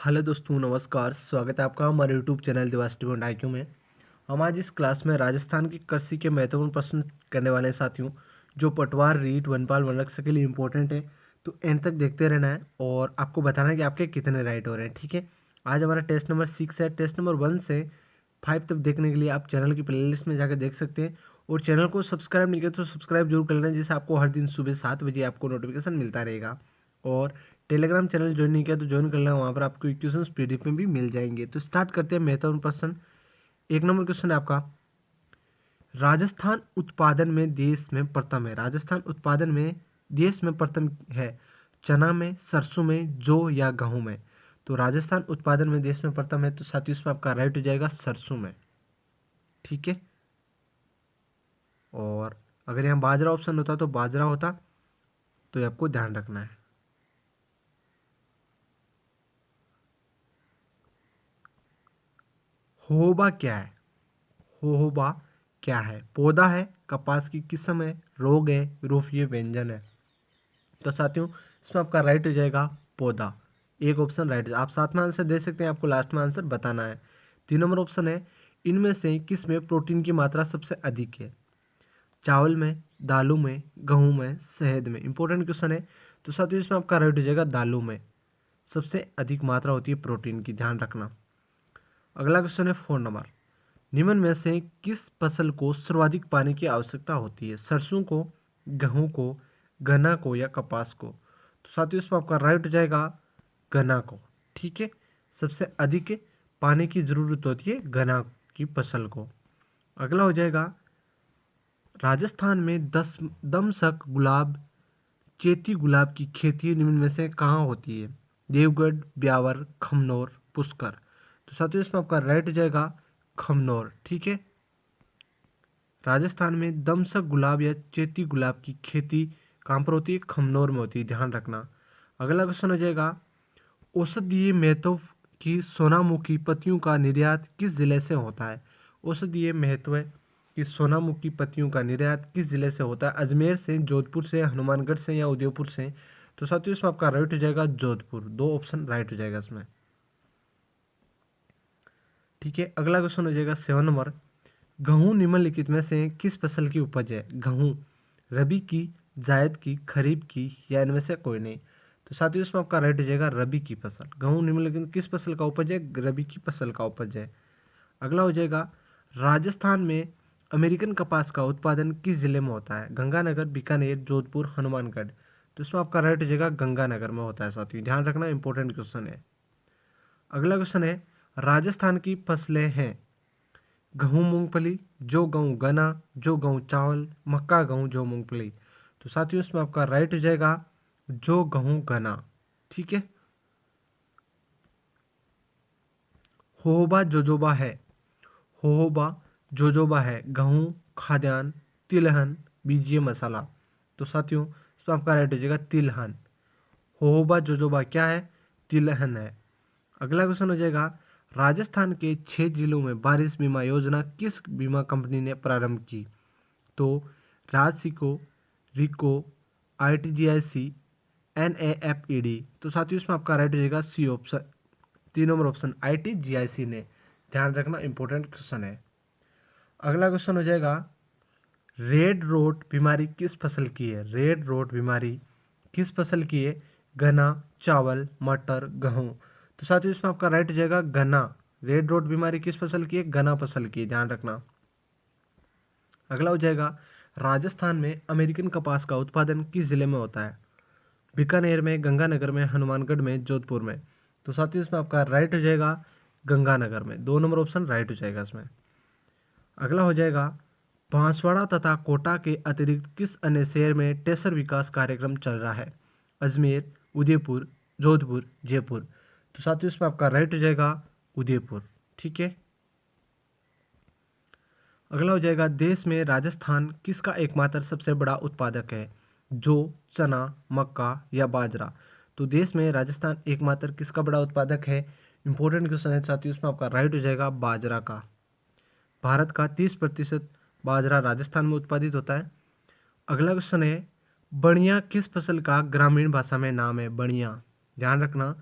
Hello दोस्तों, नमस्कार। स्वागत है आपका हमारे यूट्यूब चैनल दिवास्टिवेंट IQ में। हम आज इस क्लास में राजस्थान की कृषि के महत्वपूर्ण प्रश्न करने वाले हैं साथियों, जो पटवार, रीट, वनपाल, वनरक्षक के लिए इंपॉर्टेंट है। तो एंड तक देखते रहना है और आपको बताना है कि आपके कितने राइट हो रहे हैं। ठीक है, आज हमारा टेस्ट नंबर 6 है। टेस्ट नंबर 1 से 5 तक देखने के लिए आप चैनल की प्लेलिस्ट में जाकर देख सकते हैं। और चैनल को सब्सक्राइब नहीं किया तो सब्सक्राइब जरूर कर लेना, जिससे आपको हर दिन सुबह 7 बजे आपको नोटिफिकेशन मिलता रहेगा। और टेलीग्राम चैनल ज्वाइन नहीं किया तो ज्वाइन कर लेना, वहाँ पर आपको क्वेश्चंस PDF में भी मिल जाएंगे। तो स्टार्ट करते हैं महत्वपूर्ण प्रश्न। 1 नंबर क्वेश्चन है आपका, राजस्थान उत्पादन में देश में प्रथम है। राजस्थान उत्पादन में देश में प्रथम है। चना में, सरसों में, जौ या गेहूं में। तो राजस्थान उत्पादन में देश में प्रथम है, तो साथियों इसमें आपका राइट हो जाएगा सरसों में। ठीक है, और अगर यहाँ बाजरा ऑप्शन होता तो बाजरा होता, तो ये आपको ध्यान रखना है। होबा क्या है? होहोबा क्या है? पौधा है, कपास की किस्म है, रोग है, यूरोपीय व्यंजन है। तो साथियों इसमें आपका राइट हो जाएगा पौधा। एक ऑप्शन राइट है। आप साथ में आंसर दे सकते हैं, आपको लास्ट में आंसर बताना है। 3 नंबर ऑप्शन है, इनमें से किस में प्रोटीन की मात्रा सबसे अधिक है? चावल में, दालों में, गेहूं में, शहद में। इंपॉर्टेंट क्वेश्चन है। तो साथियों इसमें आपका राइट हो जाएगा दालों में सबसे अधिक मात्रा होती है प्रोटीन की, ध्यान रखना। अगला क्वेश्चन है 4 नंबर, निम्न में से किस फसल को सर्वाधिक पानी की आवश्यकता होती है? सरसों को, गेहूं को, गन्ना को या कपास को? तो साथियों इसमें आपका राइट हो जाएगा गन्ना को। ठीक है, सबसे अधिक पानी की जरूरत होती है गन्ना की फसल को। अगला हो जाएगा, राजस्थान में दमसक गुलाब, चेती गुलाब की खेती निम्न में से कहाँ होती है? देवगढ़, ब्यावर, खमनौर, पुष्कर। तो साथियों इसमें आपका राइट हो जाएगा खमनौर। ठीक है, राजस्थान में दमसक गुलाब या चेती गुलाब की खेती कहाँ पर होती है? खमनौर में होती है, ध्यान रखना। अगला क्वेश्चन हो जाएगा, औषधीय महत्व की सोनामुखी पत्तियों का निर्यात किस जिले से होता है? औषधीय महत्व की सोनामुखी पत्तियों का निर्यात किस जिले से होता है? अजमेर से, जोधपुर से, हनुमानगढ़ से या उदयपुर से? तो साथियों इसमें आपका राइट हो जाएगा जोधपुर। 2 ऑप्शन राइट हो जाएगा इसमें। ठीक है, अगला क्वेश्चन हो जाएगा 7 नंबर, गेहूं निम्नलिखित में से किस फसल की उपज है? गेहूं रबी की, जायद की, खरीफ की या इनमें से कोई नहीं? तो साथियों इसमें आपका राइट हो जाएगा रबी की फसल। गेहूं निम्नलिखित किस फसल का उपज है? रबी की फसल का उपज है। अगला हो जाएगा, राजस्थान में अमेरिकन कपास का उत्पादन किस जिले में होता है? गंगानगर, बीकानेर, जोधपुर, हनुमानगढ़। तो इसमें आपका राइट हो जाएगा गंगानगर में होता है साथियों, ध्यान रखना, इंपॉर्टेंट क्वेश्चन है। अगला क्वेश्चन है, राजस्थान की फसलें हैं गेहूँ, मूंगफली, जो गेहूँ, गन्ना, जो गेहूँ, चावल, मक्का, गेहूँ, जो मूंगफली। तो साथियों इसमें आपका राइट हो जाएगा जो गेहूँ, गन्ना। ठीक है, होहोबा जोजोबा है। होहोबा जोजोबा है गेहूँ, खाद्यान्न, तिलहन, बीजीय मसाला। तो साथियों इसमें आपका राइट हो जाएगा तिलहन। होहोबा जोजोबा क्या है? तिलहन है। अगला क्वेश्चन हो जाएगा, राजस्थान के 6 जिलों में बारिश बीमा योजना किस बीमा कंपनी ने प्रारंभ की? तो राजसिको, रिको, ITGIC, NAFED। तो साथियों इसमें आपका राइट हो जाएगा C option, 3 number option ITGIC ने, ध्यान रखना, इंपॉर्टेंट क्वेश्चन है। अगला क्वेश्चन हो जाएगा, रेड रोट बीमारी किस फसल की है? रेड रोट बीमारी किस फसल की है? गन्ना, चावल, मटर, गेहूं। तो साथियों इसमें आपका राइट हो जाएगा गन्ना। रेड रोट बीमारी किस फसल की है? गन्ना फसल की है, ध्यान रखना। अगला हो जाएगा, राजस्थान में अमेरिकन कपास का उत्पादन किस जिले में होता है? बीकानेर में, गंगानगर में, हनुमानगढ़ में, जोधपुर में। तो साथियों इसमें आपका राइट हो जाएगा गंगानगर में। 2 नंबर ऑप्शन राइट हो जाएगा इसमें। अगला हो जाएगा, बांसवाड़ा तथा कोटा के अतिरिक्त किस अन्य शहर में टेसर विकास कार्यक्रम चल रहा है? अजमेर, उदयपुर, जोधपुर, जयपुर। तो साथियों इसमें आपका राइट हो जाएगा उदयपुर। ठीक है, अगला हो जाएगा, देश में राजस्थान किसका एकमात्र सबसे बड़ा उत्पादक है? जौ, चना, मक्का या बाजरा? तो देश में राजस्थान एकमात्र किसका बड़ा उत्पादक है? इंपॉर्टेंट क्वेश्चन है साथियों, इसमें आपका राइट हो जाएगा बाजरा का। भारत का 30% बाजरा राजस्थान में उत्पादित होता है। अगला क्वेश्चन है, बढ़िया किस फसल का ग्रामीण भाषा में नाम है? बढ़िया, ध्यान रखना,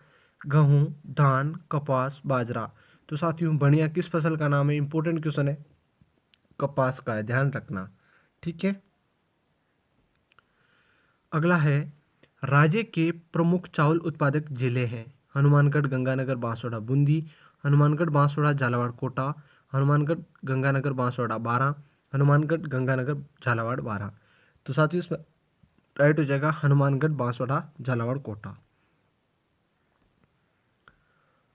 गेहूँ, धान, कपास, बाजरा। तो साथियों बढ़िया किस फसल का नाम है? इंपॉर्टेंट क्वेश्चन है, कपास का है, ध्यान रखना। ठीक है, अगला है राज्य के प्रमुख चावल उत्पादक जिले हैं। हनुमानगढ़, गंगानगर, बांसवाड़ा, बूंदी। हनुमानगढ़, बांसवाड़ा, झालावाड़, कोटा। हनुमानगढ़, गंगानगर, बांसवाड़ा, बारां। हनुमानगढ़, गंगानगर, झालावाड़, बारां। तो साथियों इसमें राइट हो जाएगा हनुमानगढ़, बांसवाड़ा, झालावाड़, कोटा।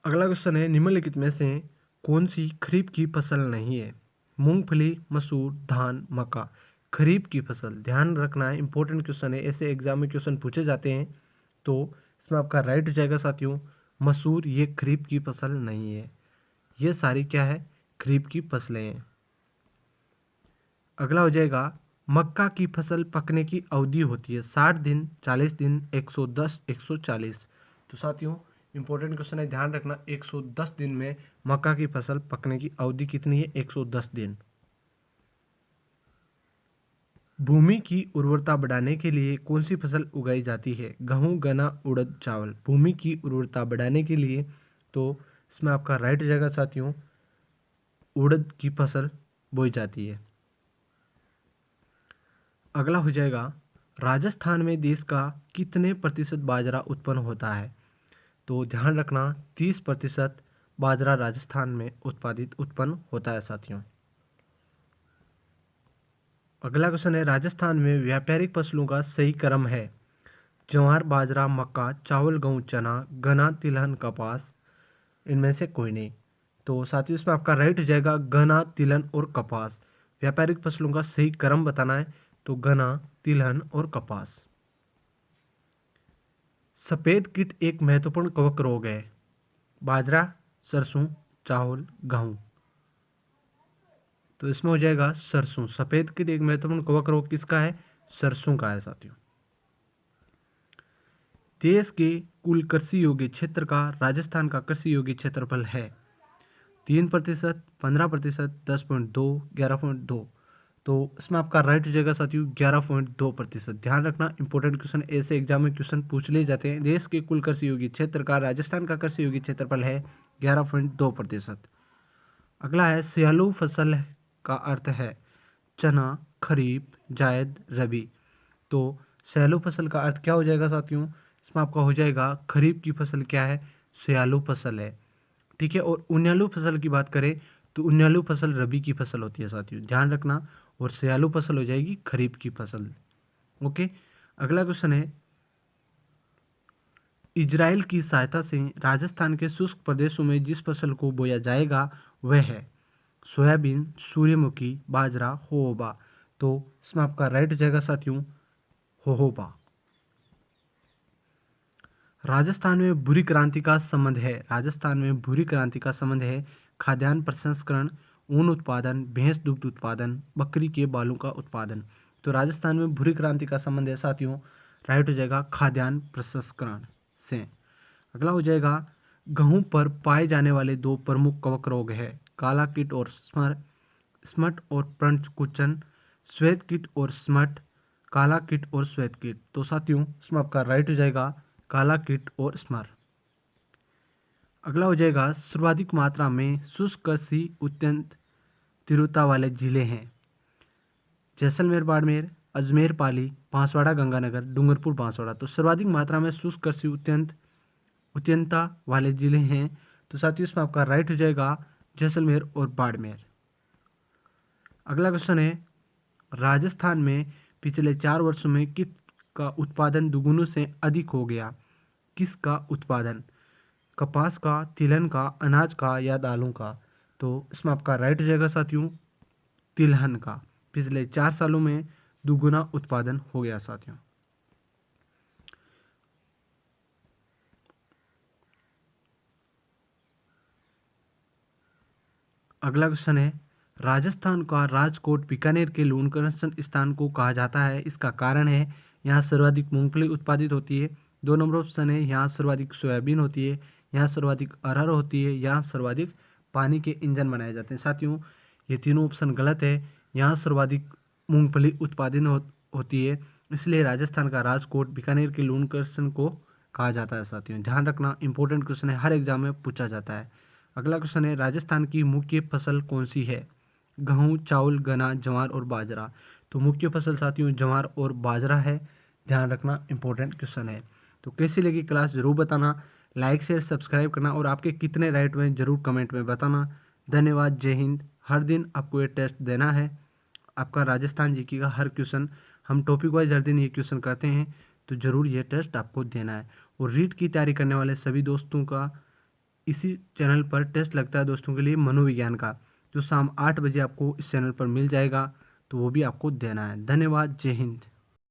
अगला क्वेश्चन है निम्नलिखित में से कौन सी खरीफ की फसल नहीं है? मूंगफली, मसूर, धान, मक्का। खरीफ की फसल, ध्यान रखना है, इंपॉर्टेंट क्वेश्चन है, ऐसे एग्जाम में क्वेश्चन पूछे जाते हैं। तो इसमें आपका राइट हो जाएगा साथियों मसूर, ये खरीफ की फसल नहीं है। ये सारी क्या है? खरीफ की फसलें हैं। अगला हो जाएगा मक्का की फसल पकने की अवधि होती है 60 दिन, 40 दिन, 110, 140। तो साथियों इंपॉर्टेंट क्वेश्चन है, ध्यान रखना, 110 दिन में मक्का की फसल पकने की अवधि कितनी है? 110 दिन। भूमि की उर्वरता बढ़ाने के लिए कौन सी फसल उगाई जाती है? गेहूँ, गन्ना, उड़द, चावल। भूमि की उर्वरता बढ़ाने के लिए तो इसमें आपका राइट हो जाएगा साथियों उड़द की फसल बोई जाती है। अगला हो जाएगा राजस्थान में देश का कितने प्रतिशत बाजरा उत्पन्न होता है? तो ध्यान रखना 30% बाजरा राजस्थान में उत्पन्न होता है साथियों। अगला क्वेश्चन है राजस्थान में व्यापारिक फसलों का सही क्रम है? ज्वार, बाजरा, मक्का, चावल, गेहूं, चना, गन्ना, तिलहन, कपास। इनमें से कोई नहीं। तो साथियों इसमें आपका राइट हो जाएगा गन्ना, तिलहन और कपास। व्यापारिक फसलों का सही क्रम बताना है तो गन्ना, तिलहन और कपास। सफेद कीट एक महत्वपूर्ण कवक रोग है। बाजरा, सरसों, चावल, गेहूं। तो इसमें हो जाएगा सरसों। सफेद कीट एक महत्वपूर्ण कवक रोग किसका है? सरसों का है साथियों। देश के कुल कृषि योग्य क्षेत्र का राजस्थान का कृषि योग्य क्षेत्रफल है 3%, 15%, 10.2, 11.2। तो इसमें आपका राइट हो जाएगा साथियों 11.2%। ध्यान रखना इंपॉर्टेंट क्वेश्चन, ऐसे एग्जाम में क्वेश्चन पूछ लिए जाते हैं। देश के कुल कृषि योग्य क्षेत्र का राजस्थान का कृषि योग्य क्षेत्रफल है 11.2%। अगला है सियालू फसल का अर्थ है चना, खरीफ, जायद, रबी। तो सियालू फसल का अर्थ क्या हो जाएगा साथियों? इसमें आपका हो जाएगा खरीफ की फसल क्या है? सियालू फसल है। ठीक है, और उन्यालू फसल की बात करें तो उन्यालू फसल रबी की फसल होती है साथियों, ध्यान रखना। और सियालू फसल हो जाएगी खरीफ की फसल। ओके, अगला क्वेश्चन है इजराइल की सहायता से राजस्थान के शुष्क प्रदेशों में जिस फसल को बोया जाएगा वह है सोयाबीन, सूर्यमुखी, बाजरा, होहोबा। तो इसमें आपका राइट हो जाएगा साथियों होहोबा। राजस्थान में भूरी क्रांति का संबंध है। राजस्थान में भूरी क्रांति का संबंध है खाद्यान्न प्रसंस्करण, ऊन उत्पादन, भैंस दुग्ध उत्पादन, बकरी के बालों का उत्पादन। तो राजस्थान में भूरी क्रांति का संबंध है साथियों, राइट हो जाएगा खाद्यान्न प्रसंस्करण से। अगला हो जाएगा गेहूं पर पाए जाने वाले दो प्रमुख कवक रोग है काला कीट और स्मट और पंचकुचन। श्वेत कीट और स्मट, काला कीट और श्वेत कीट। तो साथियों इसमें आपका राइट हो जाएगा काला कीट और स्मर। अगला हो जाएगा सर्वाधिक मात्रा में शुष्क कृषि अत्यंत तीव्रता वाले जिले हैं जैसलमेर, बाड़मेर, अजमेर, पाली, बांसवाड़ा, गंगानगर, डूंगरपुर, बांसवाड़ा। तो सर्वाधिक मात्रा में शुष्क कृषि अत्यंता वाले जिले हैं तो साथियों इसमें आपका राइट हो जाएगा जैसलमेर और बाड़मेर। अगला क्वेश्चन है राजस्थान में पिछले 4 वर्षों में किसका उत्पादन दुगुनों से अधिक हो गया? किसका उत्पादन? कपास का, तिलहन का, अनाज का या दालों का? तो इसमें आपका राइट हो जाएगा साथियों तिलहन का। पिछले 4 सालों में दुगुना उत्पादन हो गया साथियों। अगला क्वेश्चन है राजस्थान का राजकोट बीकानेर के लोनकरसन स्थान को कहा जाता है, इसका कारण है यहाँ सर्वाधिक मूंगफली उत्पादित होती है। 2 नंबर ऑप्शन है यहाँ सर्वाधिक सोयाबीन होती है, यहाँ सर्वाधिक अरहर होती है, यहाँ सर्वाधिक पानी के इंजन बनाए जाते हैं। साथियों ये तीनों ऑप्शन गलत है, यहाँ सर्वाधिक मूंगफली उत्पादन होती है, इसलिए राजस्थान का राजकोट बीकानेर के लोनकरसन को कहा जाता है साथियों। ध्यान रखना, इंपॉर्टेंट क्वेश्चन है, हर एग्जाम में पूछा जाता है। अगला क्वेश्चन है, राजस्थान की मुख्य फसल कौन सी है? गेहूँ, चावल, गन्ना, ज्वार और बाजरा। तो मुख्य फसल साथियों ज्वार और बाजरा है। ध्यान रखना, इंपॉर्टेंट क्वेश्चन है। तो कैसी लगी क्लास जरूर बताना, लाइक शेयर सब्सक्राइब करना और आपके कितने राइट में जरूर कमेंट में बताना। धन्यवाद, जय हिंद। हर दिन आपको ये टेस्ट देना है, आपका राजस्थान जीके का हर क्वेश्चन हम टॉपिक वाइज हर दिन ये क्वेश्चन करते हैं, तो ज़रूर ये टेस्ट आपको देना है। और रीट की तैयारी करने वाले सभी दोस्तों का इसी चैनल पर टेस्ट लगता है दोस्तों के लिए मनोविज्ञान का, जो शाम 8 बजे आपको इस चैनल पर मिल जाएगा, तो वो भी आपको देना है। धन्यवाद, जय हिंद।